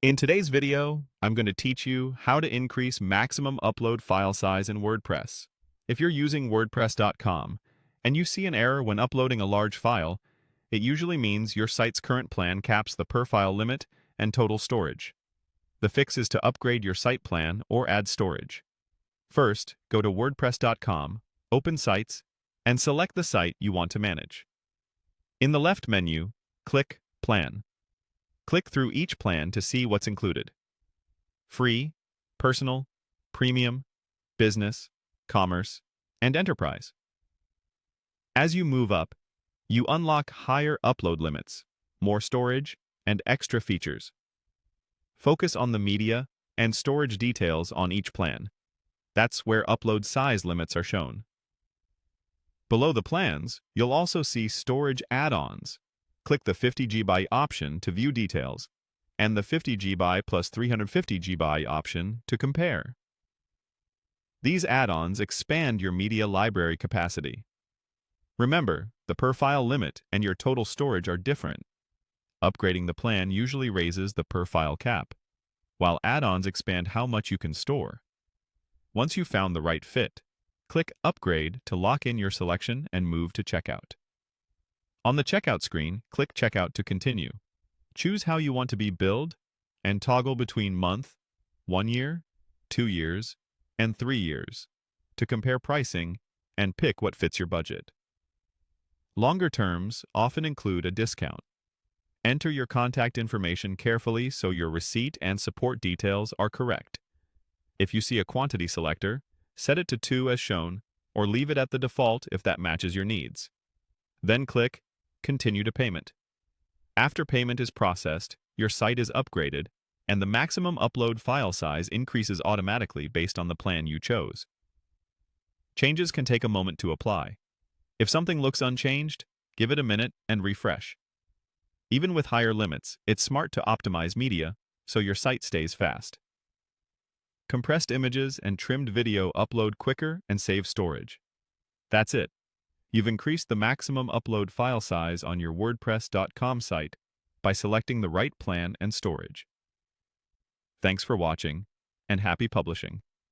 In today's video, I'm going to teach you how to increase maximum upload file size in WordPress. If you're using WordPress.com and you see an error when uploading a large file, it usually means your site's current plan caps the per file limit and total storage. The fix is to upgrade your site plan or add storage. First, go to WordPress.com, open Sites, and select the site you want to manage. In the left menu, click Plan. Click through each plan to see what's included. Free, Personal, Premium, Business, Commerce, and Enterprise. As you move up, you unlock higher upload limits, more storage, and extra features. Focus on the media and storage details on each plan. That's where upload size limits are shown. Below the plans, you'll also see storage add-ons. Click the 50 GB option to view details, and the 50 GB plus 350 GB option to compare. These add-ons expand your media library capacity. Remember, the per file limit and your total storage are different. Upgrading the plan usually raises the per file cap, while add-ons expand how much you can store. Once you've found the right fit, click Upgrade to lock in your selection and move to Checkout. On the Checkout screen, click Checkout to continue. Choose how you want to be billed and toggle between month, 1 year, 2 years, and 3 years to compare pricing and pick what fits your budget. Longer terms often include a discount. Enter your contact information carefully so your receipt and support details are correct. If you see a quantity selector, set it to 2 as shown, or leave it at the default if that matches your needs. Then click Continue to Payment. After payment is processed, your site is upgraded, and the maximum upload file size increases automatically based on the plan you chose. Changes can take a moment to apply. If something looks unchanged, give it a minute and refresh. Even with higher limits, it's smart to optimize media so your site stays fast. Compressed images and trimmed video upload quicker and save storage. That's it. You've increased the maximum upload file size on your WordPress.com site by selecting the right plan and storage. Thanks for watching, and happy publishing.